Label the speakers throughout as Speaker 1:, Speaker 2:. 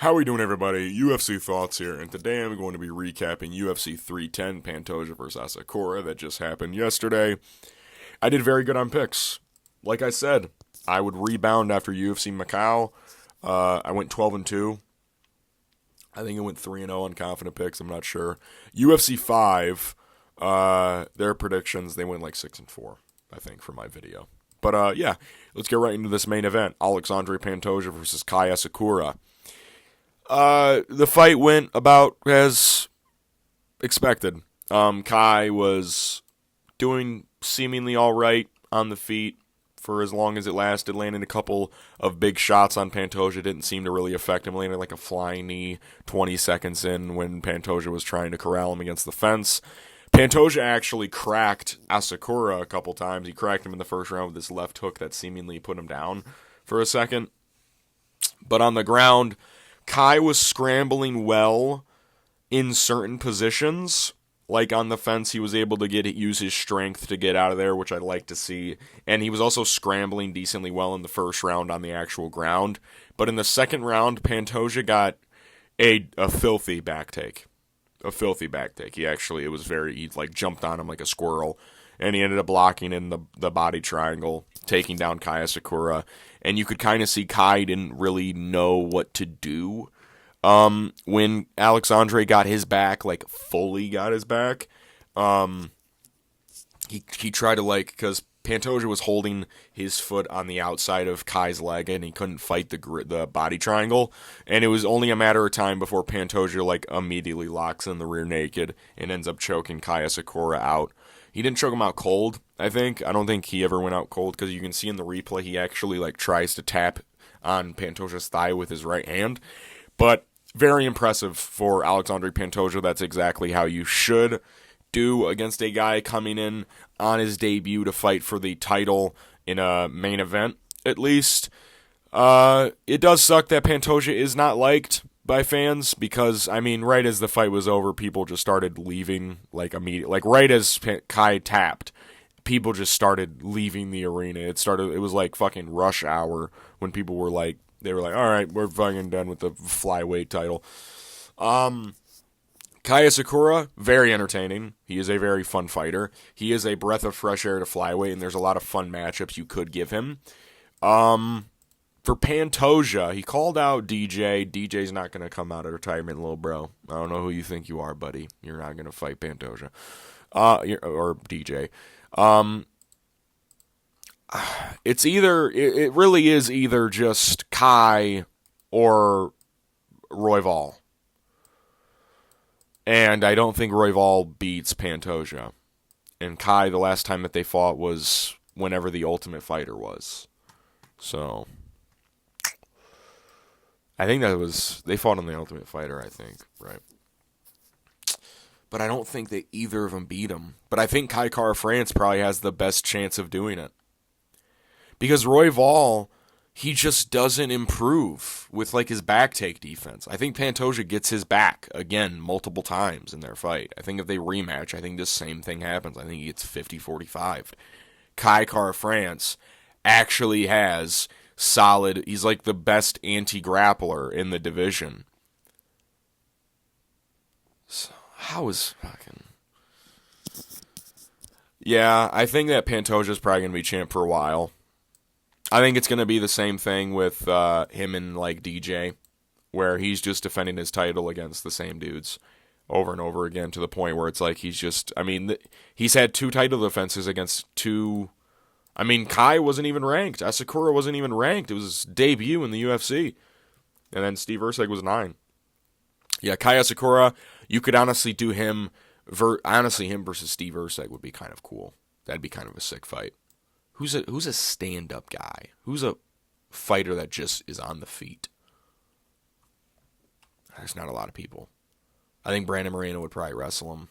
Speaker 1: How we doing, everybody? UFC Thoughts here, and today I'm going to be recapping UFC 310 Pantoja vs. Asakura that just happened yesterday. I did very good on picks. Like I said, I would rebound after UFC Macau. I went 12-2. I think I went 3-0 on confident picks. I'm not sure. UFC 5, their predictions, they went like 6-4, I think, for my video. But yeah, let's get right into this main event. Alexandre Pantoja versus Kai Asakura. The fight went about as expected. Kai was doing seemingly all right on the feet for as long as it lasted, landing a couple of big shots on Pantoja. Didn't seem to really affect him, landing like a flying knee 20 seconds in when Pantoja was trying to corral him against the fence. Pantoja actually cracked Asakura a couple times. He cracked him in the first round with this left hook that seemingly put him down for a second. But on the ground, Kai was scrambling well in certain positions. Like on the fence, he was able to use his strength to get out of there, which I'd like to see. And he was also scrambling decently well in the first round on the actual ground. But in the second round, Pantoja got a filthy back take. A filthy back take. He jumped on him like a squirrel. And he ended up blocking in the body triangle, taking down Kai Asakura. And you could kind of see Kai didn't really know what to do. When Alexandre got his back, like fully got his back, he tried to because Pantoja was holding his foot on the outside of Kai's leg and he couldn't fight the body triangle. And it was only a matter of time before Pantoja immediately locks in the rear naked and ends up choking Kai Asakura out. He didn't choke him out cold, I think. I don't think he ever went out cold because you can see in the replay he actually tries to tap on Pantoja's thigh with his right hand. But very impressive for Alexandre Pantoja. That's exactly how you should do against a guy coming in on his debut to fight for the title in a main event, at least. It does suck that Pantoja is not liked by fans because, right as the fight was over, people just started leaving immediately. Right as Kai tapped, people just started leaving the arena. It was like fucking rush hour when people were they were all right, we're fucking done with the flyweight title. Kai Asakura, very entertaining. He is a very fun fighter. He is a breath of fresh air to flyweight, and there's a lot of fun matchups you could give him. For Pantoja, he called out DJ. DJ's not going to come out of retirement, little bro. I don't know who you think you are, buddy. You're not going to fight Pantoja. Or DJ. It really is either just Kai or Royval. And I don't think Royval beats Pantoja. And Kai, the last time that they fought was whenever the Ultimate Fighter was. So I think they fought on the Ultimate Fighter, I think, right? But I don't think that either of them beat him. But I think Kai Kara France probably has the best chance of doing it. Because Royval, he just doesn't improve with his back take defense. I think Pantoja gets his back again multiple times in their fight. I think if they rematch, I think the same thing happens. I think he gets 50-45. Kai Kara France actually has solid, he's the best anti-grappler in the division. So, how is fucking... Yeah, I think that Pantoja's probably going to be champ for a while. I think it's going to be the same thing with him and DJ, where he's just defending his title against the same dudes over and over again to the point where it's he's just, he's had 2 title defenses against 2. Kai wasn't even ranked. Asakura wasn't even ranked. It was his debut in the UFC. And then Steve Erceg was 9. Yeah, Kai Asakura, you could honestly do him, him versus Steve Erceg would be kind of cool. That'd be kind of a sick fight. Who's a stand-up guy? Who's a fighter that just is on the feet? There's not a lot of people. I think Brandon Moreno would probably wrestle him.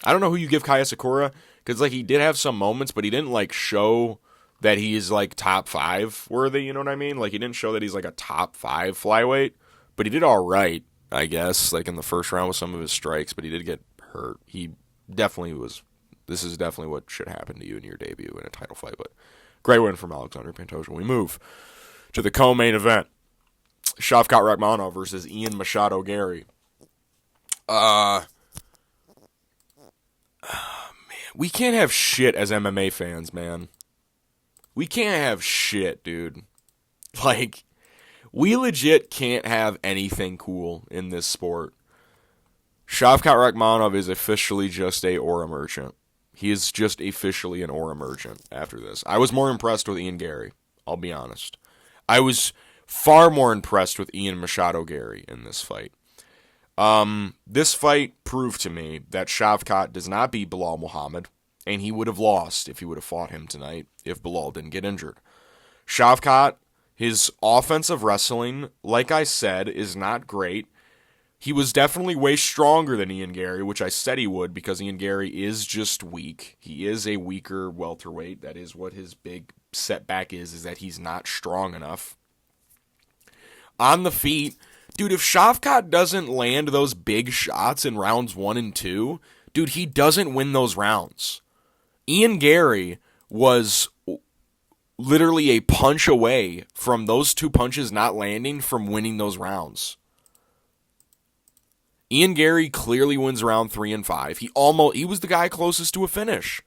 Speaker 1: I don't know who you give Kai Asakura, because he did have some moments, but he didn't show that he is top 5 worthy, you know what I mean? He didn't show that he's a top 5 flyweight, but he did all right, I guess, in the first round with some of his strikes, but he did get hurt. He definitely was... This is definitely what should happen to you in your debut in a title fight. But great win from Alexandre Pantoja. We move to the co-main event. Shavkat Rakhmonov versus Ian Machado Gary. We can't have shit as MMA fans, man. We can't have shit, dude. Like, we legit can't have anything cool in this sport. Shavkat Rakhmonov is officially just a aura merchant. He is just officially an aura merchant after this. I was more impressed with Ian Gary, I'll be honest. I was far more impressed with Ian Machado Gary in this fight. This fight proved to me that Shavkat does not beat Belal Muhammad, and he would have lost if he would have fought him tonight if Belal didn't get injured. Shavkat, his offensive wrestling, like I said, is not great. He was definitely way stronger than Ian Gary, which I said he would because Ian Gary is just weak. He is a weaker welterweight. That is what his big setback is that he's not strong enough. On the feet, dude, if Shavkat doesn't land those big shots in rounds 1 and 2, dude, he doesn't win those rounds. Ian Gary was literally a punch away from those 2 punches not landing from winning those rounds. Ian Gary clearly wins round 3 and 5. He was the guy closest to a finish.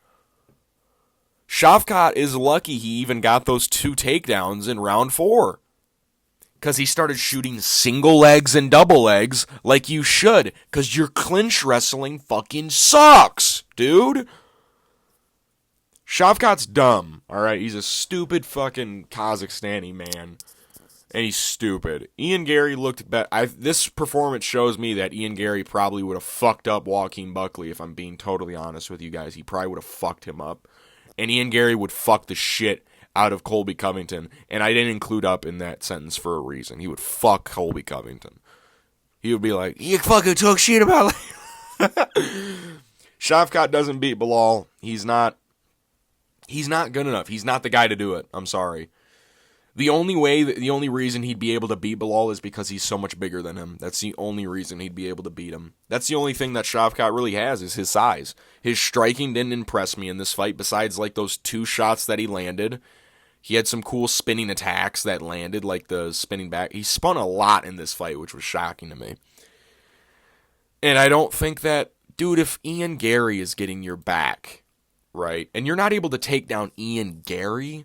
Speaker 1: Shavkat is lucky he even got those 2 takedowns in round 4. Because he started shooting single legs and double legs like you should. Because your clinch wrestling fucking sucks, dude. Shavkat's dumb, alright? He's a stupid fucking Kazakhstani man. And he's stupid. Ian Gary looked better. This performance shows me that Ian Gary probably would have fucked up Joaquin Buckley, if I'm being totally honest with you guys. He probably would have fucked him up. And Ian Gary would fuck the shit out of Colby Covington. And I didn't include up in that sentence for a reason. He would fuck Colby Covington. He would be like, you fucking talk shit about Shavkat doesn't beat Belal. He's not good enough. He's not the guy to do it. I'm sorry. The only reason he'd be able to beat Belal is because he's so much bigger than him. That's the only reason he'd be able to beat him. That's the only thing that Shavkat really has is his size. His striking didn't impress me in this fight, besides like those 2 shots that he landed. He had some cool spinning attacks that landed, like the spinning back. He spun a lot in this fight, which was shocking to me. And I don't think that, dude, if Ian Gary is getting your back, right, and you're not able to take down Ian Gary,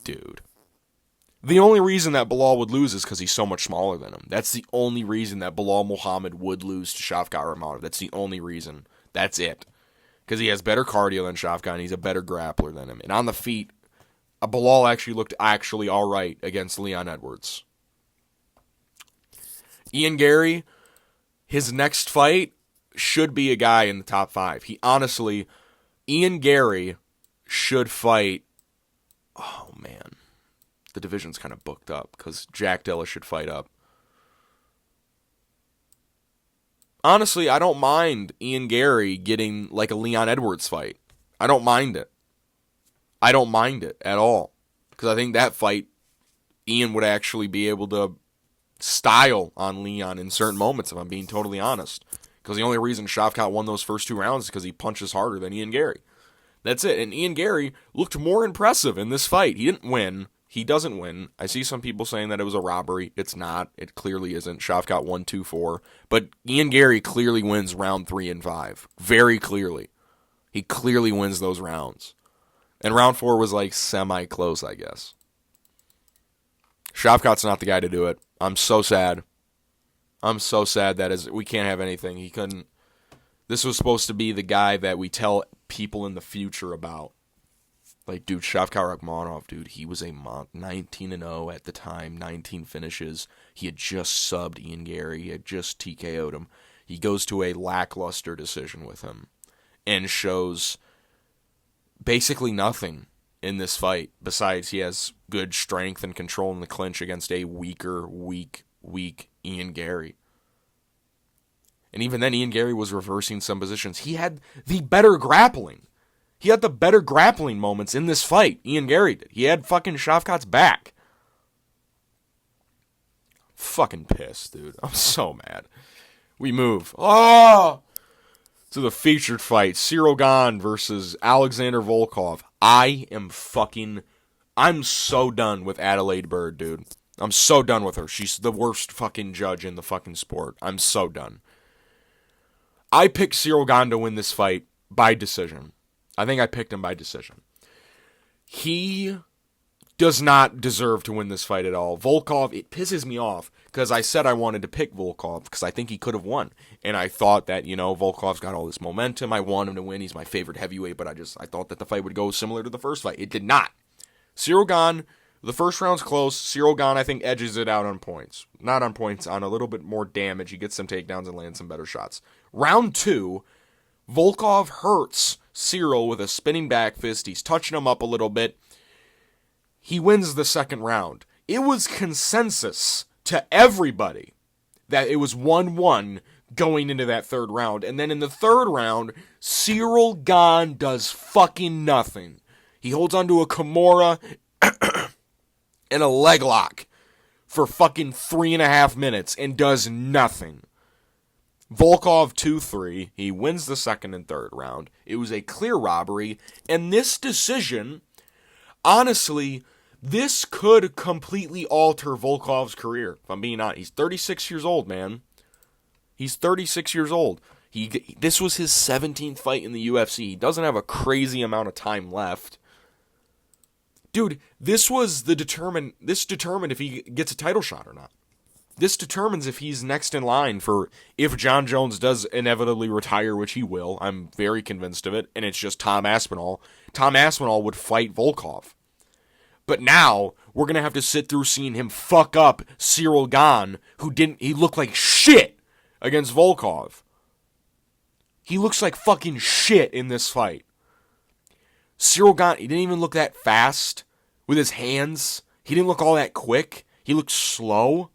Speaker 1: dude. The only reason that Belal would lose is because he's so much smaller than him. That's the only reason that Belal Muhammad would lose to Shavkat Rakhmonov. That's the only reason. That's it. Because he has better cardio than Shavkat, and he's a better grappler than him. And on the feet, Belal actually looked all right against Leon Edwards. Ian Gary, his next fight should be a guy in the top 5. Ian Gary should fight, oh man. The division's kind of booked up because Jack Dilla should fight up. Honestly, I don't mind Ian Gary getting like a Leon Edwards fight. I don't mind it. I don't mind it at all. Because I think that fight, Ian would actually be able to style on Leon in certain moments, if I'm being totally honest. Because the only reason Shavkat won those first 2 rounds is because he punches harder than Ian Gary. That's it. And Ian Gary looked more impressive in this fight. He didn't win. He doesn't win. I see some people saying that it was a robbery. It's not. It clearly isn't. Shavkat won 2-4. But Ian Gary clearly wins round 3 and 5. Very clearly. He clearly wins those rounds. And round 4 was like semi-close, I guess. Shavkat's not the guy to do it. I'm so sad. I'm so sad that we can't have anything. He couldn't. This was supposed to be the guy that we tell people in the future about. Like, dude, Shavkat Rakhmonov, dude, he was a 19-0 at the time, 19 finishes. He had just subbed Ian Gary. He had just TKO'd him. He goes to a lackluster decision with him and shows basically nothing in this fight besides he has good strength and control in the clinch against a weak Ian Gary. And even then, Ian Gary was reversing some positions. He had the better grappling. He had the better grappling moments in this fight. Ian Gary did. He had fucking Shavkat's back. Fucking pissed, dude. I'm so mad. We move. To the featured fight. Cyril Gane versus Alexander Volkov. I'm so done with Adelaide Bird, dude. I'm so done with her. She's the worst fucking judge in the fucking sport. I'm so done. I picked Cyril Gane to win this fight by decision. I think I picked him by decision. He does not deserve to win this fight at all. Volkov, it pisses me off because I said I wanted to pick Volkov because I think he could have won. And I thought that, Volkov's got all this momentum. I want him to win. He's my favorite heavyweight, but I thought that the fight would go similar to the first fight. It did not. Cyril Gane, the first round's close. Cyril Gane, I think, edges it out on points. Not on points, on a little bit more damage. He gets some takedowns and lands some better shots. Round 2, Volkov hurts Cyril with a spinning back fist. He's touching him up a little bit. He wins the second round. It was consensus to everybody that it was 1-1 going into that third round. And then in the third round, Cyril Gane does fucking nothing. He holds onto a Kimura and a leg lock for fucking 3.5 minutes and does nothing. Volkov 2-3. He wins the second and third round. It was a clear robbery. And this decision, honestly, this could completely alter Volkov's career, if I'm being honest. He's 36 years old, man. He's 36 years old. This was his 17th fight in the UFC. He doesn't have a crazy amount of time left. Dude, this determined if he gets a title shot or not. This determines if he's next in line for if John Jones does inevitably retire, which he will. I'm very convinced of it, and it's just Tom Aspinall. Tom Aspinall would fight Volkov. But now, we're going to have to sit through seeing him fuck up Cyril Gane, he looked like shit against Volkov. He looks like fucking shit in this fight. Cyril Gane, he didn't even look that fast with his hands. He didn't look all that quick. He looked slow.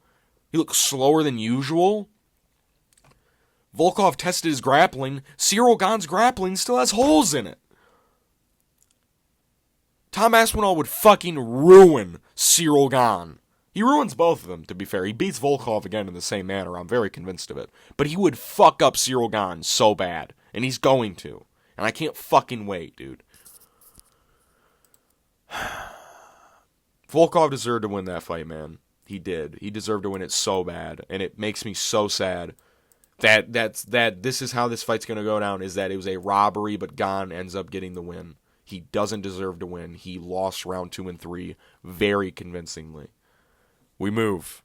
Speaker 1: He looked slower than usual. Volkov tested his grappling. Cyril Gane's grappling still has holes in it. Tom Aspinall would fucking ruin Cyril Gane. He ruins both of them, to be fair. He beats Volkov again in the same manner. I'm very convinced of it. But he would fuck up Cyril Gane so bad. And he's going to. And I can't fucking wait, dude. Volkov deserved to win that fight, man. He did. He deserved to win it so bad. And it makes me so sad that this is how this fight's going to go down, is that it was a robbery, but Gane ends up getting the win. He doesn't deserve to win. He lost round 2 and 3 very convincingly. We move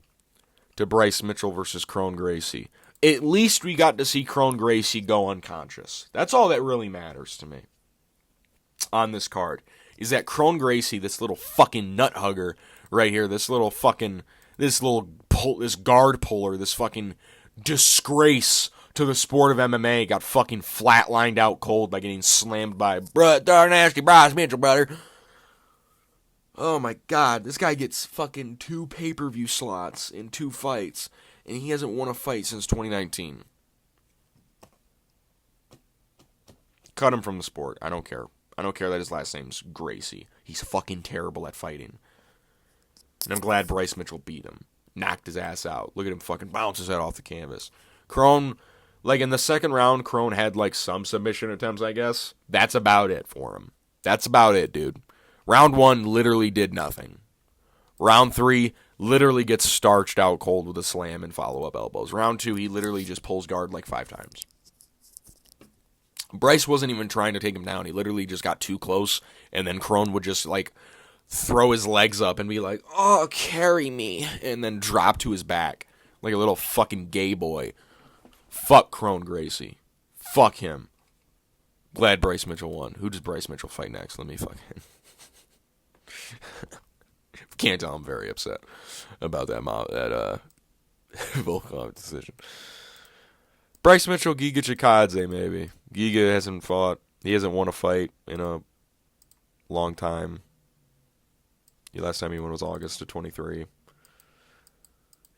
Speaker 1: to Bryce Mitchell versus Kron Gracie. At least we got to see Kron Gracie go unconscious. That's all that really matters to me on this card, is that Kron Gracie, this little fucking nut hugger right here, this guard puller, this fucking disgrace to the sport of MMA, got fucking flatlined out cold by getting slammed by darn nasty Bryce Mitchell, brother. Oh my god, this guy gets fucking 2 pay-per-view slots in 2 fights, and he hasn't won a fight since 2019. Cut him from the sport. I don't care. I don't care that his last name's Gracie. He's fucking terrible at fighting. And I'm glad Bryce Mitchell beat him. Knocked his ass out. Look at him fucking bounce his head off the canvas. Kron, like in the second round, Kron had like some submission attempts, I guess. That's about it for him. That's about it, dude. Round 1 literally did nothing. Round 3 literally gets starched out cold with a slam and follow-up elbows. Round 2, he literally just pulls guard like 5 times. Bryce wasn't even trying to take him down. He literally just got too close, and then Kron would just like throw his legs up and be like, "Oh, carry me," and then drop to his back like a little fucking gay boy. Fuck Kron Gracie. Fuck him. Glad Bryce Mitchell won. Who does Bryce Mitchell fight next? Let me fucking... Can't tell I'm very upset about that Volkov decision. Bryce Mitchell, Giga Chikadze, maybe. Giga hasn't fought. He hasn't won a fight in a long time. The last time he won was August of 23.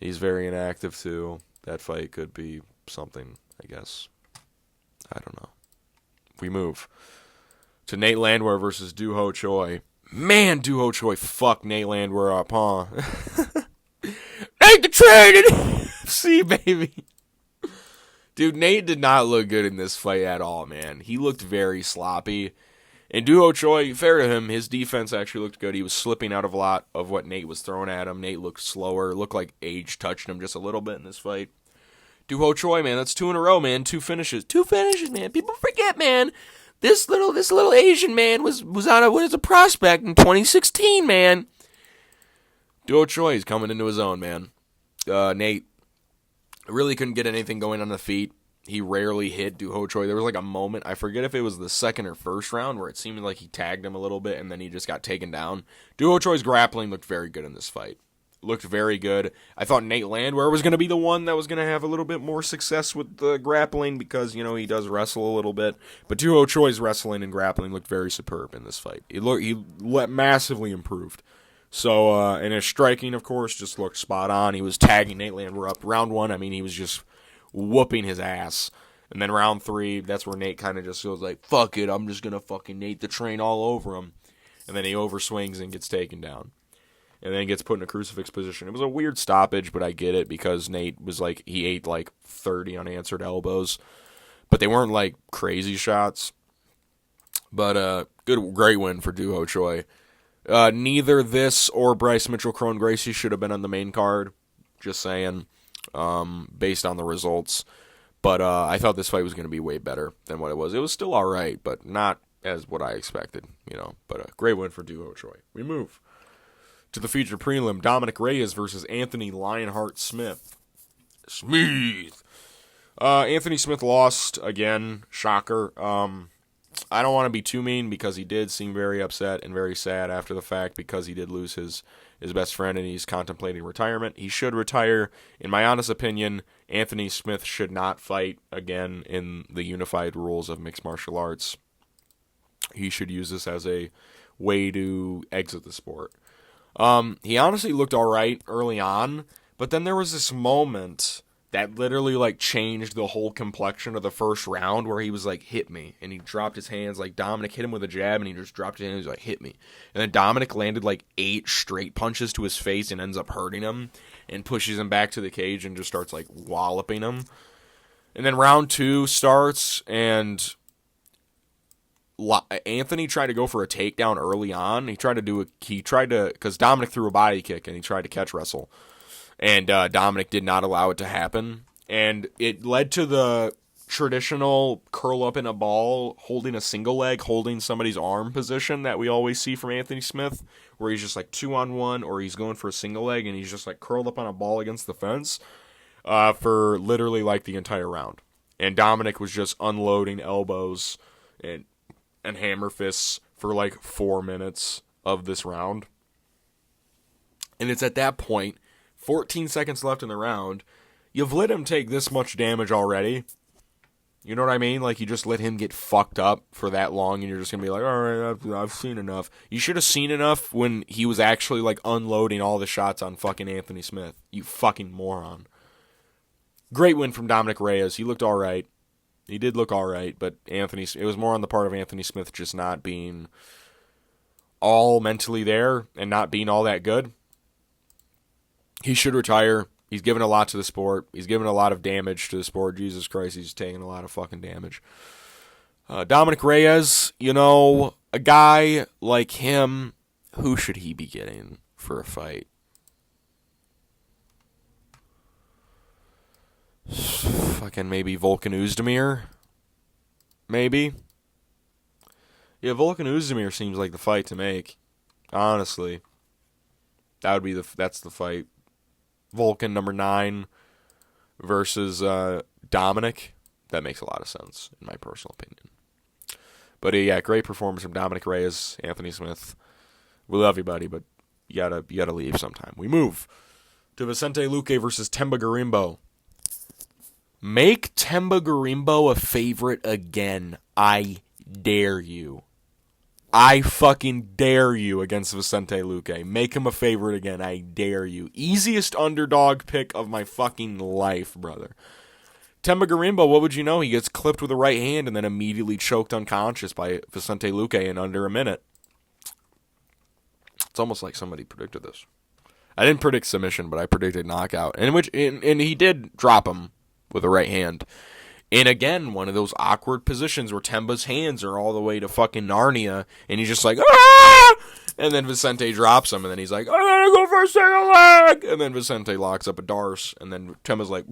Speaker 1: He's very inactive, too. That fight could be something, I guess. I don't know. We move to Nate Landwehr versus Doo Ho Choi. Man, Doo Ho Choi fucked Nate Landwehr up, huh? Nate the Train! See, baby. Dude, Nate did not look good in this fight at all, man. He looked very sloppy. And Duho Choi, fair to him, his defense actually looked good. He was slipping out of a lot of what Nate was throwing at him. Nate looked slower. Looked like age touched him just a little bit in this fight. Duho Choi, man, that's 2 in a row, man. 2 finishes. 2 finishes, man. People forget, man. This little Asian man was was a prospect in 2016, man. Duho Choi is coming into his own, man. Nate really couldn't get anything going on the feet. He rarely hit Duho Choi. There was like a moment, I forget if it was the second or first round, where it seemed like he tagged him a little bit and then he just got taken down. Duho Choi's grappling looked very good in this fight. Looked very good. I thought Nate Landwehr was going to be the one that was going to have a little bit more success with the grappling because, you know, he does wrestle a little bit. But Duho Choi's wrestling and grappling looked very superb in this fight. He massively improved. So, and his striking, of course, just looked spot on. He was tagging Nate Landwehr up. Round 1, I mean, he was just whooping his ass. And then round 3, that's where Nate kind of just goes like, fuck it, I'm just going to fucking Nate the train all over him. And then he overswings and gets taken down. And then gets put in a crucifix position. It was a weird stoppage, but I get it because Nate was like, he ate like 30 unanswered elbows. But they weren't like crazy shots. But great win for Duho Choi. Neither this or Bryce Mitchell-Crone Gracie should have been on the main card. Just saying. Based on the results. But I thought this fight was going to be way better than what it was. It was still alright, but not as what I expected, you know. But a great win for Duho Choi. We move to the feature prelim, Dominic Reyes versus Anthony Lionheart Smith. Anthony Smith lost again. Shocker. I don't want to be too mean because he did seem very upset and very sad after the fact because he did lose his best friend and he's contemplating retirement. He should retire. In my honest opinion, Anthony Smith should not fight again in the unified rules of mixed martial arts. He should use this as a way to exit the sport. He honestly looked alright early on, but then there was this moment that literally like changed the whole complexion of the first round where he was like, hit me. And he dropped his hands, like Dominic hit him with a jab and he just dropped his hands and he was like, hit me. And then Dominic landed like 8 straight punches to his face and ends up hurting him and pushes him back to the cage and just starts like walloping him. And then round 2 starts and Anthony tried to go for a takedown early on. Because Dominic threw a body kick and he tried to catch wrestle. And Dominic did not allow it to happen. And it led to the traditional curl up in a ball, holding a single leg, holding somebody's arm position that we always see from Anthony Smith, where he's just like 2-on-1 or he's going for a single leg and he's just like curled up on a ball against the fence for literally like the entire round. And Dominic was just unloading elbows and hammer fists for like 4 minutes of this round. And it's at that point, 14 seconds left in the round, you've let him take this much damage already. You know what I mean? Like, you just let him get fucked up for that long, and you're just going to be like, all right, I've seen enough. You should have seen enough when he was actually, like, unloading all the shots on fucking Anthony Smith. You fucking moron. Great win from Dominic Reyes. He looked all right. He did look all right, but it was more on the part of Anthony Smith just not being all mentally there and not being all that good. He should retire. He's given a lot to the sport. He's given a lot of damage to the sport. Jesus Christ, he's taking a lot of fucking damage. Dominic Reyes, you know, a guy like him, who should he be getting for a fight? Fucking maybe Volkan Oezdemir? Maybe? Yeah, Volkan Oezdemir seems like the fight to make. Honestly. That's the fight. Volkan number 9 versus Dominic. That makes a lot of sense, in my personal opinion. But yeah, great performance from Dominic Reyes, Anthony Smith. We love you, buddy, but you gotta leave sometime. We move to Vicente Luque versus Temba Garimbo. Make Temba Garimbo a favorite again. I dare you. I fucking dare you against Vicente Luque. Make him a favorite again. I dare you. Easiest underdog pick of my fucking life, brother. Temba Garimbo, what would you know? He gets clipped with a right hand and then immediately choked unconscious by Vicente Luque in under a minute. It's almost like somebody predicted this. I didn't predict submission, but I predicted knockout. And he did drop him with a right hand And again, one of those awkward positions where Temba's hands are all the way to fucking Narnia, and he's just like, ah! And then Vicente drops him, and then he's like, I'm gonna go for a single leg! And then Vicente locks up a Darce, and then Temba's like,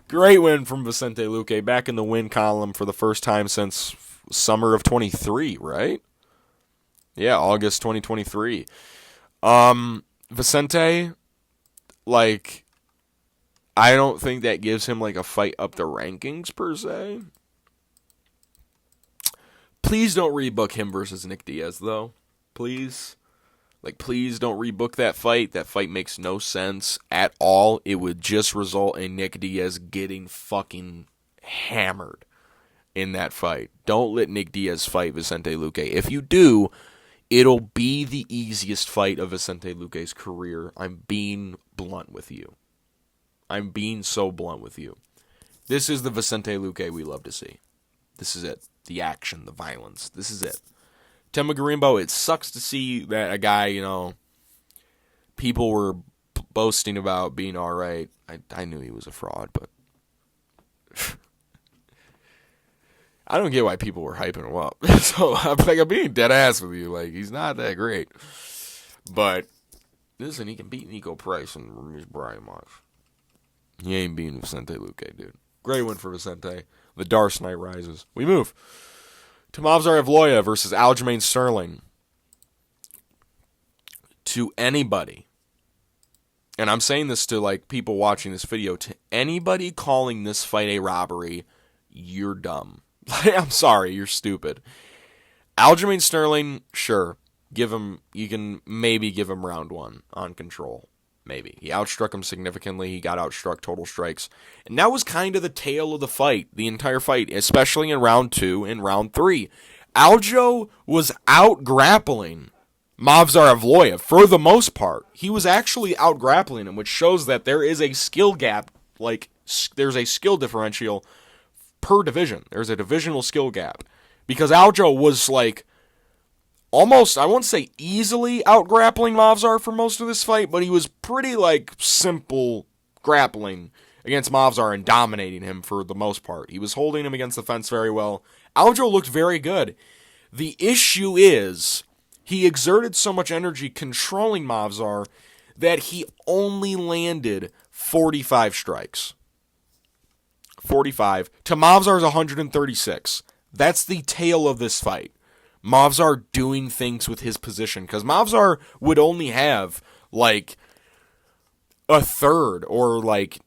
Speaker 1: great win from Vicente Luque, back in the win column for the first time since summer of 23, right? Yeah, August 2023. Vicente, like, I don't think that gives him, like, a fight up the rankings, per se. Please don't rebook him versus Nick Diaz, though. Please. Like, please don't rebook that fight. That fight makes no sense at all. It would just result in Nick Diaz getting fucking hammered in that fight. Don't let Nick Diaz fight Vicente Luque. If you do, it'll be the easiest fight of Vicente Luque's career. I'm being blunt with you. I'm being so blunt with you. This is the Vicente Luque we love to see. This is it. The action, the violence. This is it. Temba Garimbo, it sucks to see that a guy, you know, people were boasting about being all right. I knew he was a fraud, but I don't get why people were hyping him up. So I'm being dead ass with you. Like, he's not that great. But listen, he can beat Nico Price and Ramirez Brian Marsh. He ain't beating Vicente Luque, dude. Great win for Vicente. The Darce Knight rises. We move to Movsar Evloev versus Aljamain Sterling. To anybody, and I'm saying this to, like, people watching this video, to anybody calling this fight a robbery, you're dumb. I'm sorry, you're stupid. Aljamain Sterling, sure, you can maybe give him round one on control. Maybe. He outstruck him significantly. He got outstruck total strikes. And that was kind of the tale of the fight, the entire fight, especially in round 2 and round 3. Aljo was out-grappling Movsar Evloev for the most part. He was actually out-grappling him, which shows that there is a skill gap, like, there's a skill differential per division. There's a divisional skill gap. Because Aljo was, like, almost, I won't say easily out-grappling Movsar for most of this fight, but he was pretty, like, simple grappling against Movsar and dominating him for the most part. He was holding him against the fence very well. Aljo looked very good. The issue is, he exerted so much energy controlling Movsar that he only landed 45 strikes. 45 to Movsar's 136. That's the tale of this fight. Movsar doing things with his position, because Movsar would only have, like, a third or, like,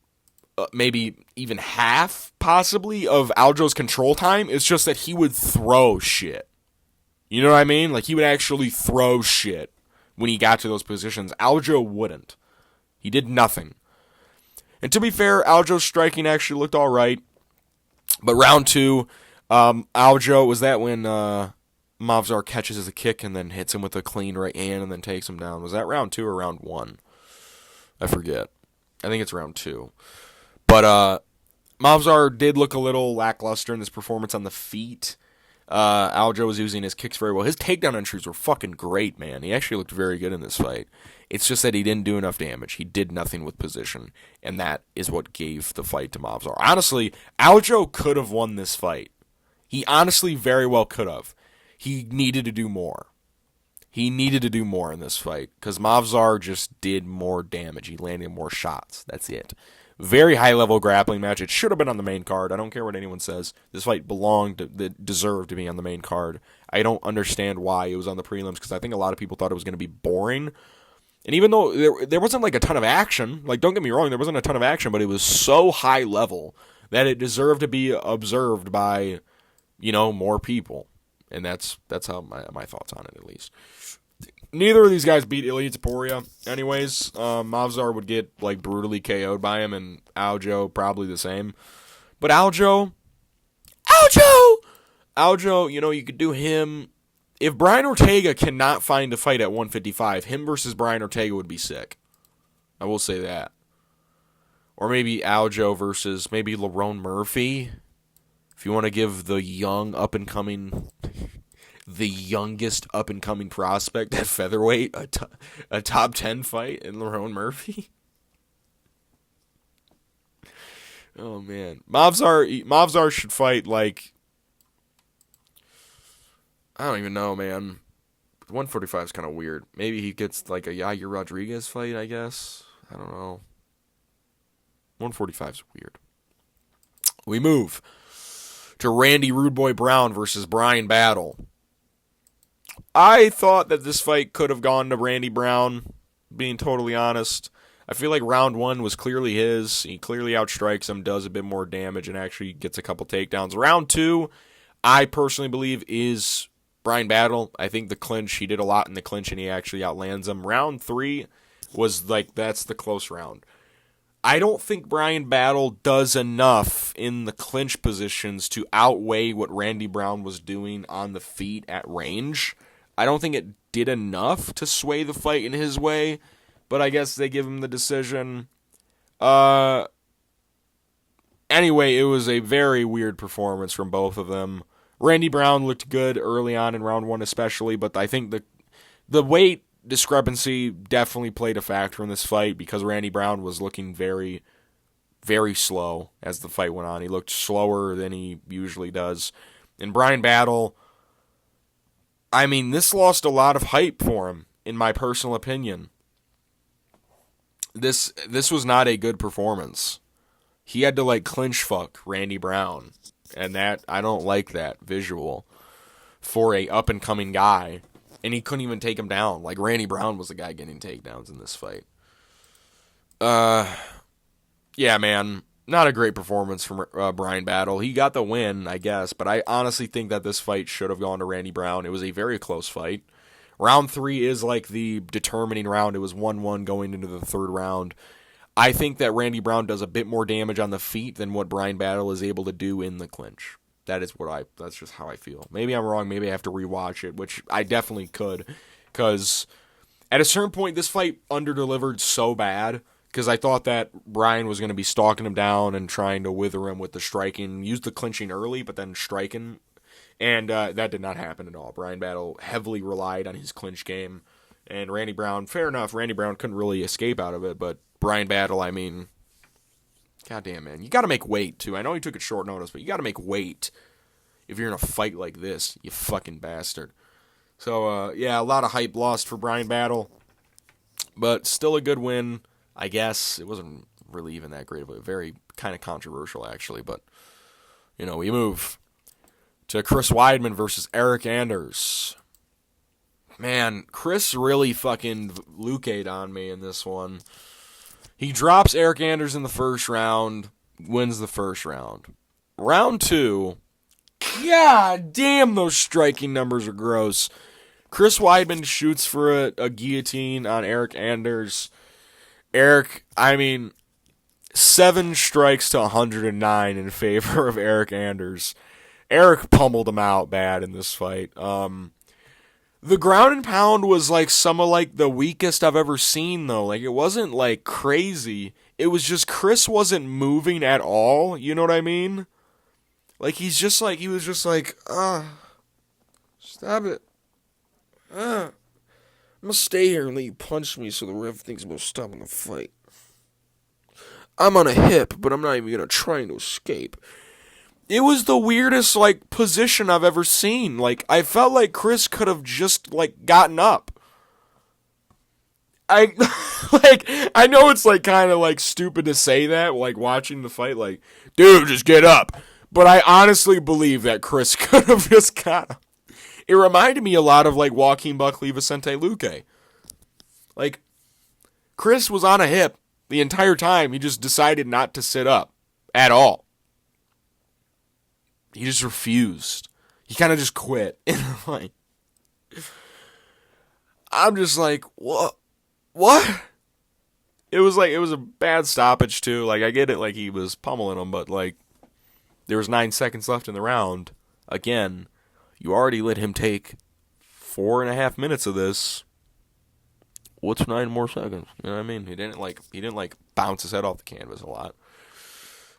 Speaker 1: maybe even half, possibly, of Aljo's control time. It's just that he would throw shit. You know what I mean? Like, he would actually throw shit when he got to those positions. Aljo wouldn't. He did nothing. And to be fair, Aljo's striking actually looked all right. But round 2, Aljo, was that when Movsar catches a kick and then hits him with a clean right hand and then takes him down? Was that round 2 or round 1? I forget. I think it's round 2. But Movsar did look a little lackluster in his performance on the feet. Aljo was using his kicks very well. His takedown entries were fucking great, man. He actually looked very good in this fight. It's just that he didn't do enough damage. He did nothing with position, and that is what gave the fight to Movsar. Honestly, Aljo could have won this fight. He honestly very well could have. He needed to do more. He needed to do more in this fight, because Movsar just did more damage. He landed more shots. That's it. Very high-level grappling match. It should have been on the main card. I don't care what anyone says. This fight deserved to be on the main card. I don't understand why it was on the prelims, because I think a lot of people thought it was going to be boring. And even though there wasn't, like, a ton of action, like, don't get me wrong, there wasn't a ton of action, but it was so high-level that it deserved to be observed by, you know, more people. And that's how my thoughts on it, at least. Neither of these guys beat Ilia Topuria. Anyways, Movsar would get, like, brutally KO'd by him, and Aljo probably the same. But Aljo, you know, you could do him. If Brian Ortega cannot find a fight at 155, him versus Brian Ortega would be sick. I will say that. Or maybe Aljo versus maybe Lerone Murphy. If you want to give the young up-and-coming, the youngest up-and-coming prospect at featherweight a top 10 fight in Lerone Murphy. Oh, man. Mavzar should fight, like, I don't even know, man. 145 is kind of weird. Maybe he gets, like, a Yair Rodriguez fight, I guess. I don't know. 145 is weird. We move to Randy Rude Boy Brown versus Brian Battle. I thought that this fight could have gone to Randy Brown, being totally honest. I feel like round 1 was clearly his. He clearly outstrikes him, does a bit more damage, and actually gets a couple takedowns. Round 2, I personally believe, is Brian Battle. I think the clinch, he did a lot in the clinch, and he actually outlands him. Round 3 was like, that's the close round. I don't think Brian Battle does enough in the clinch positions to outweigh what Randy Brown was doing on the feet at range. I don't think it did enough to sway the fight in his way, but I guess they give him the decision. Anyway, it was a very weird performance from both of them. Randy Brown looked good early on in round 1 especially, but I think the weight discrepancy definitely played a factor in this fight because Randy Brown was looking very, very slow as the fight went on. He looked slower than he usually does. And Brian Battle, I mean, this lost a lot of hype for him, in my personal opinion. This was not a good performance. He had to, like, clinch fuck Randy Brown. And that, I don't like that visual for a up-and-coming guy. And he couldn't even take him down. Like, Randy Brown was the guy getting takedowns in this fight. Yeah, man. Not a great performance from Brian Battle. He got the win, I guess. But I honestly think that this fight should have gone to Randy Brown. It was a very close fight. Round 3 is like the determining round. It was 1-1 going into the third round. I think that Randy Brown does a bit more damage on the feet than what Brian Battle is able to do in the clinch. That's just how I feel. Maybe I'm wrong. Maybe I have to rewatch it, which I definitely could. Because at a certain point, this fight underdelivered so bad. Because I thought that Brian was going to be stalking him down and trying to wither him with the striking. Used the clinching early, but then striking. And that did not happen at all. Brian Battle heavily relied on his clinch game. And Randy Brown, fair enough, Randy Brown couldn't really escape out of it. But Brian Battle, I mean, goddamn, man. You got to make weight, too. I know he took it short notice, but you got to make weight if you're in a fight like this, you fucking bastard. So, yeah, a lot of hype lost for Brian Battle. But still a good win, I guess. It wasn't really even that great of a, very kind of controversial, actually. But, you know, we move to Chris Weidman versus Eric Anders. Man, Chris really fucking Luke'd on me in this one. He drops Eric Anders in the first round, wins the first round. Round 2, god damn, those striking numbers are gross. Chris Weidman shoots for a guillotine on Eric Anders. Eric, I mean, 7 strikes to 109 in favor of Eric Anders. Eric pummeled him out bad in this fight. The ground and pound was like some of like the weakest I've ever seen though. Like it wasn't like crazy. It was just Chris wasn't moving at all. You know what I mean? Like he was just like, stop it. I'm gonna stay here and let you punch me so the ref thinks about stopping the fight. I'm on a hip, but I'm not even gonna try to escape. It was the weirdest, like, position I've ever seen. Like, I felt like Chris could have just, like, gotten up. I know it's, like, kind of, like, stupid to say that, like, watching the fight, like, dude, just get up. But I honestly believe that Chris could have just got up. It reminded me a lot of, like, Joaquin Buckley, Vicente Luque. Like, Chris was on a hip the entire time. He just decided not to sit up at all. He just refused. He kind of just quit. And I'm just like, what? What? It was a bad stoppage too. Like I get it, like he was pummeling him, but like there was 9 seconds left in the round. Again, you already let him take 4.5 minutes of this. What's 9 more seconds? You know what I mean? He didn't bounce his head off the canvas a lot.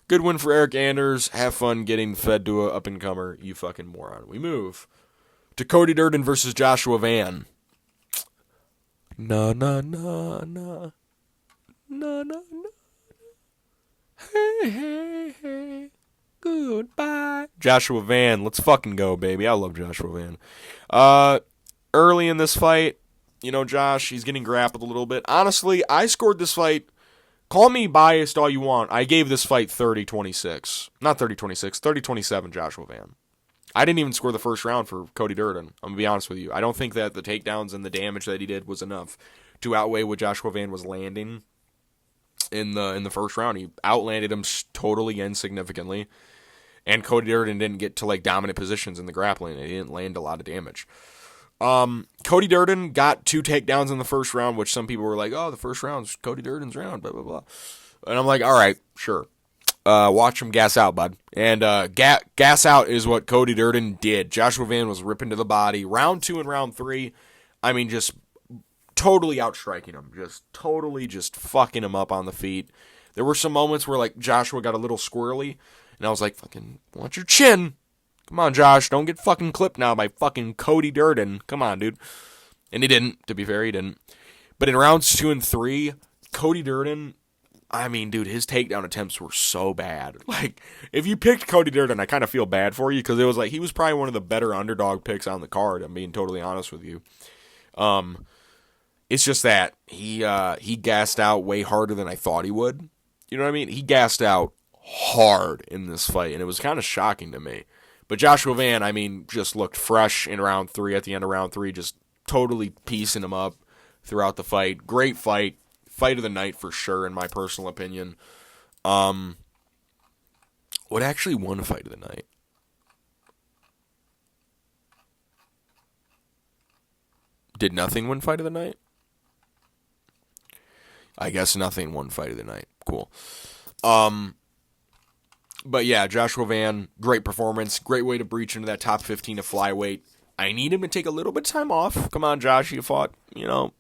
Speaker 1: Good win for Eric Anders. Have fun getting fed to a up-and-comer, you fucking moron. We move to Cody Durden versus Joshua Van. No. Hey, hey, hey. Goodbye. Joshua Van, let's fucking go, baby. I love Joshua Van. Early in this fight, Josh, he's getting grappled a little bit. Honestly, I scored this fight. Call me biased all you want. I gave this fight 30-26. Not 30-26, 30-27 Joshua Van. I didn't even score the first round for Cody Durden. I'm going to be honest with you. I don't think that the takedowns and the damage that he did was enough to outweigh what Joshua Van was landing in the first round. He outlanded him totally insignificantly. And Cody Durden didn't get to dominant positions in the grappling. He didn't land a lot of damage. Cody Durden got 2 takedowns in the first round, which some people were like, oh, the first round's Cody Durden's round, blah, blah, blah. And I'm like, all right, sure. Watch him gas out, bud. And gas out is what Cody Durden did. Joshua Van was ripping to the body. Round 2 and round 3, I mean, just totally outstriking him. Just fucking him up on the feet. There were some moments where, Joshua got a little squirrely, and I was like, fucking, watch your chin. Come on, Josh, don't get fucking clipped now by fucking Cody Durden. Come on, dude. And he didn't, to be fair, he didn't. But in rounds 2 and 3, Cody Durden, I mean, dude, his takedown attempts were so bad. If you picked Cody Durden, I kind of feel bad for you, because it was he was probably one of the better underdog picks on the card, I'm being totally honest with you. It's just that he gassed out way harder than I thought he would. You know what I mean? He gassed out hard in this fight, and it was kind of shocking to me. But Joshua Van, I mean, just looked fresh in round 3, at the end of round 3, just totally piecing him up throughout the fight. Great fight. Fight of the night for sure, in my personal opinion. What actually won fight of the night? Did nothing win fight of the night? I guess nothing won fight of the night. Cool. But yeah, Joshua Van, great performance. Great way to breach into that top 15 of flyweight. I need him to take a little bit of time off. Come on, Josh, you fought, you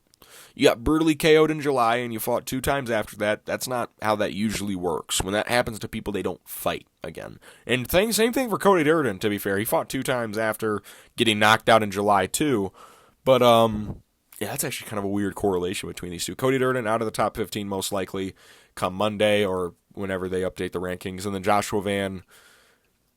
Speaker 1: got brutally KO'd in July, and you fought 2 times after that. That's not how that usually works. When that happens to people, they don't fight again. And same thing for Cody Durden, to be fair. He fought 2 times after getting knocked out in July, too. But, yeah, that's actually kind of a weird correlation between these two. Cody Durden out of the top 15 most likely come Monday or whenever they update the rankings. And then Joshua Van,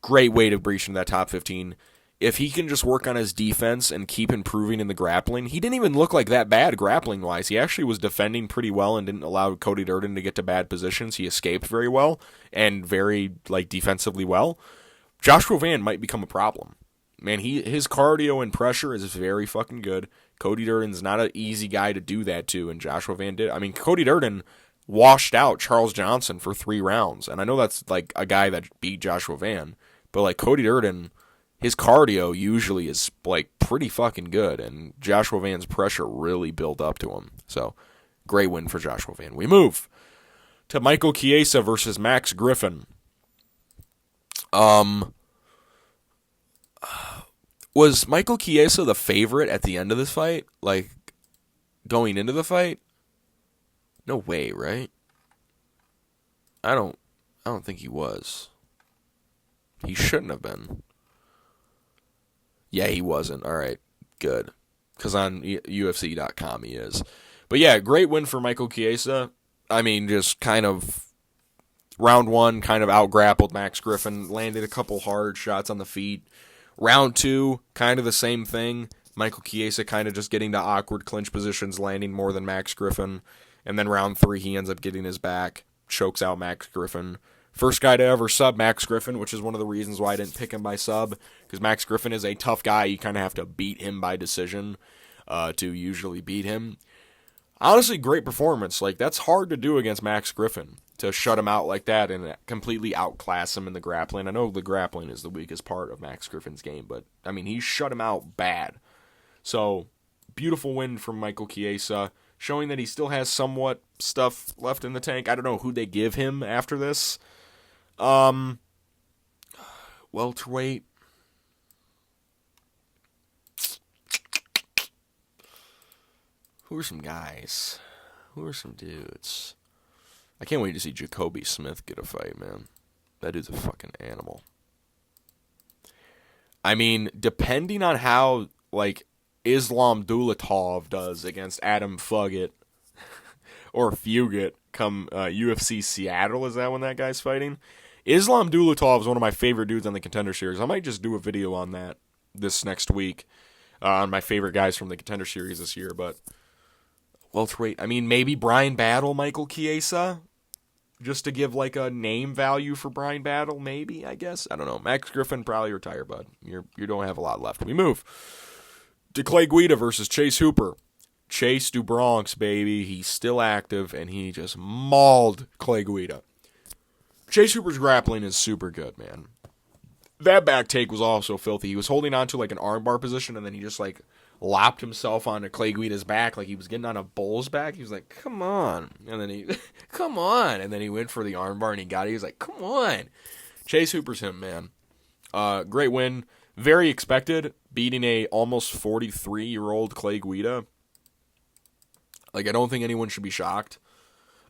Speaker 1: great way to breach into that top 15. If he can just work on his defense and keep improving in the grappling, he didn't even look like that bad grappling-wise. He actually was defending pretty well and didn't allow Cody Durden to get to bad positions. He escaped very well and very, defensively well. Joshua Van might become a problem. Man, his cardio and pressure is very fucking good. Cody Durden's not an easy guy to do that to, and Joshua Van did. I mean, Cody Durden washed out Charles Johnson for 3 rounds, and I know that's, a guy that beat Joshua Van, but, Cody Durden, his cardio usually is, pretty fucking good, and Joshua Van's pressure really built up to him. So, great win for Joshua Van. We move to Michael Chiesa versus Max Griffin. Was Michael Chiesa the favorite at the end of this fight? Going into the fight? No way, right? I don't think he was. He shouldn't have been. Yeah, he wasn't. All right, good. Because on UFC.com he is. But yeah, great win for Michael Chiesa. I mean, just kind of round 1, kind of out-grappled Max Griffin, landed a couple hard shots on the feet. Round 2, kind of the same thing. Michael Chiesa kind of just getting to awkward clinch positions, landing more than Max Griffin. And then round 3, he ends up getting his back, chokes out Max Griffin. First guy to ever sub Max Griffin, which is one of the reasons why I didn't pick him by sub, because Max Griffin is a tough guy. You kind of have to beat him by decision to usually beat him. Honestly, great performance. That's hard to do against Max Griffin, to shut him out like that and completely outclass him in the grappling. I know the grappling is the weakest part of Max Griffin's game, but, I mean, he shut him out bad. So, beautiful win from Michael Chiesa, showing that he still has somewhat stuff left in the tank. I don't know who they give him after this. Welterweight. Who are some guys? Who are some dudes? I can't wait to see Jacoby Smith get a fight, man. That dude's a fucking animal. I mean, depending on how, Islam Dulatov does against Adam Fugit, or Fugit, come UFC Seattle. Is that when that guy's fighting? Islam Dulatov is one of my favorite dudes on the Contender Series. I might just do a video on that this next week on my favorite guys from the Contender Series this year. But welterweight, I mean, maybe Brian Battle, Michael Chiesa, just to give like a name value for Brian Battle, maybe, I guess. I don't know. Max Griffin probably retire, bud. You don't have a lot left. We move to Clay Guida versus Chase Hooper. Chase du Bronx, baby. He's still active, and he just mauled Clay Guida. Chase Hooper's grappling is super good, man. That back take was also filthy. He was holding on to like an armbar position, and then he just like lopped himself onto Clay Guida's back like he was getting on a bull's back. He was like, come on. And then come on. And then he went for the armbar, and he got it. He was like, come on. Chase Hooper's him, man. Great win. Very expected, beating a almost 43-year-old Clay Guida. Like, I don't think anyone should be shocked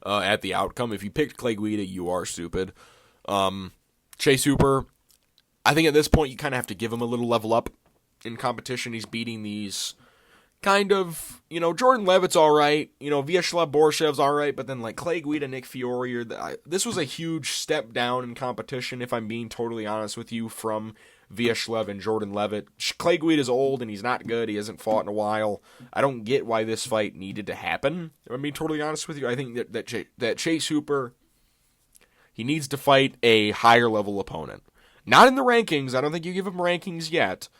Speaker 1: at the outcome. If you picked Clay Guida, you are stupid. Chase Hooper, I think at this point you kind of have to give him a little level up in competition. He's beating these kind of, Jordan Levitt's all right. Vyacheslav Borshev's all right. But then, like, Clay Guida, Nick Fiore, this was a huge step down in competition, if I'm being totally honest with you, from Vyacheslav and Jordan Levitt. Clay Guida's old and he's not good. He hasn't fought in a while. I don't get why this fight needed to happen. If I'm being totally honest with you. I think that Chase Hooper, he needs to fight a higher level opponent. Not in the rankings. I don't think you give him rankings yet.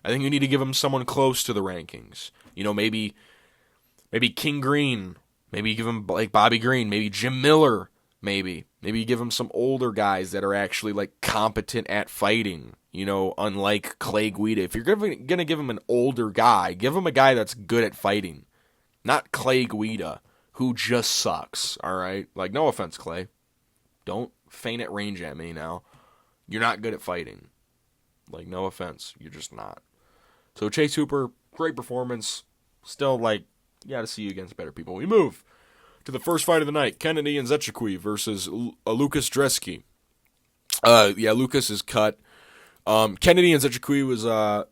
Speaker 1: I think you need to give him someone close to the rankings. Maybe King Green. Maybe give him like Bobby Green. Maybe Jim Miller. Maybe give him some older guys that are actually like competent at fighting. Unlike Clay Guida. If you're going to give him an older guy, give him a guy that's good at fighting. Not Clay Guida, who just sucks, all right? Like, no offense, Clay. Don't feint at range at me now. You're not good at fighting. Like, no offense. You're just not. So, Chase Hooper, great performance. Still, like, you got to see you against better people. We move to the first fight of the night. Kennedy Nzechukwu versus Lucas Dresky. Lucas is cut. Kennedy Nzechukwu was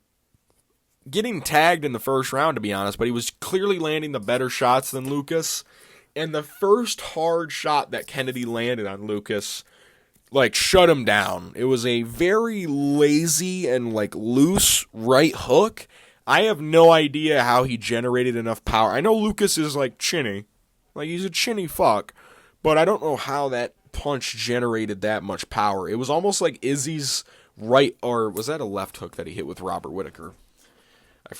Speaker 1: getting tagged in the first round, to be honest, but he was clearly landing the better shots than Lucas. And the first hard shot that Kennedy landed on Lucas, like, shut him down. It was a very lazy and, like, loose right hook. I have no idea how he generated enough power. I know Lucas is, like, chinny. Like, he's a chinny fuck. But I don't know how that punch generated that much power. It was almost like Izzy's right, or was that a left hook that he hit with Robert Whittaker? I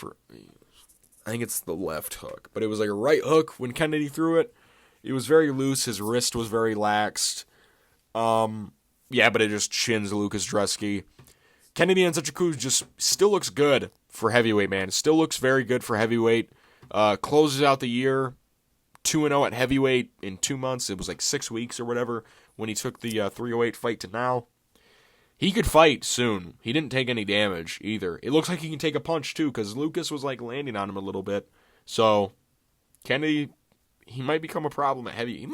Speaker 1: think it's the left hook, but it was like a right hook when Kennedy threw it. It was very loose. His wrist was very laxed. But it just chins Lucas Dresky. Kennedy Nzechukwu just still looks good for heavyweight, man. Still looks very good for heavyweight. Closes out the year 2-0 at heavyweight in 2 months. It was like 6 weeks or whatever when he took the 308 fight to now. He could fight soon. He didn't take any damage either. It looks like he can take a punch too, because Lucas was like landing on him a little bit. So Kennedy, he might become a problem at heavy.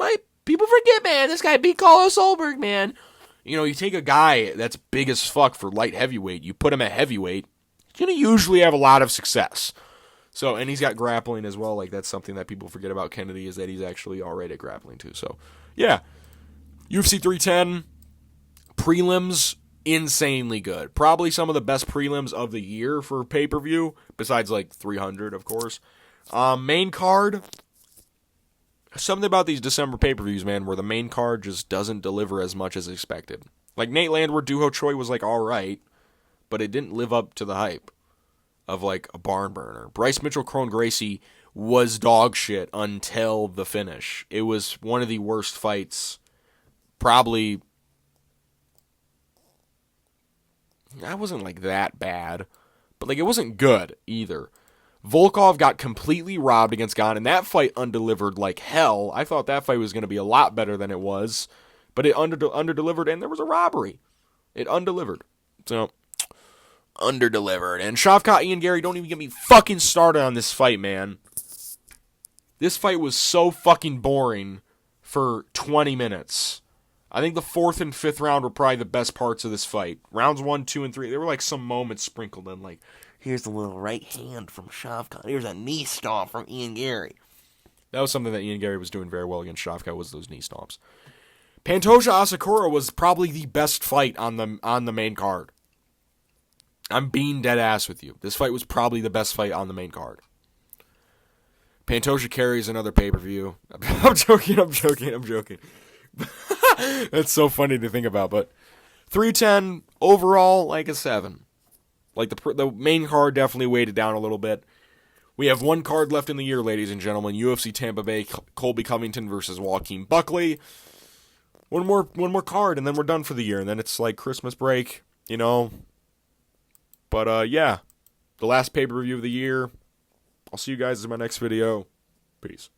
Speaker 1: People forget, man. This guy beat Carlos Solberg, man. You take a guy that's big as fuck for light heavyweight. You put him at heavyweight, he's gonna usually have a lot of success. So, and he's got grappling as well. Like, that's something that people forget about Kennedy, is that he's actually all right at grappling too. So, yeah, UFC 310 prelims. Insanely good. Probably some of the best prelims of the year for pay-per-view, besides like 300, of course. Main card, something about these December pay-per-views, man, where the main card just doesn't deliver as much as expected. Like Nate Landwehr, Duho Choi was like all right, but it didn't live up to the hype of like a barn burner. Bryce Mitchell, Kron Gracie was dog shit until the finish. It was one of the worst fights, probably. That wasn't like that bad, but like it wasn't good either. Volkov got completely robbed against Gane, and that fight undelivered like hell. I thought that fight was going to be a lot better than it was, but it underdelivered, and there was a robbery. It undelivered. So, underdelivered. And Shavkat, Ian Gary, don't even get me fucking started on this fight, man. This fight was so fucking boring for 20 minutes. I think the 4th and 5th round were probably the best parts of this fight. Rounds 1, 2, and 3, there were like some moments sprinkled in, like, here's a little right hand from Shavkat. Here's a knee stomp from Ian Gary. That was something that Ian Gary was doing very well against Shavkat, was those knee stomps. Pantoja Asakura was probably the best fight on the main card. I'm being dead ass with you. This fight was probably the best fight on the main card. Pantoja carries another pay-per-view. I'm joking. That's so funny to think about, but 310 overall, like a 7. Like the main card definitely weighed it down a little bit. We have one card left in the year, ladies and gentlemen. UFC Tampa Bay, Colby Covington versus Joaquin Buckley. One more card, and then we're done for the year. And then it's like Christmas break, you know. But, yeah. The last pay-per-view of the year. I'll see you guys in my next video. Peace.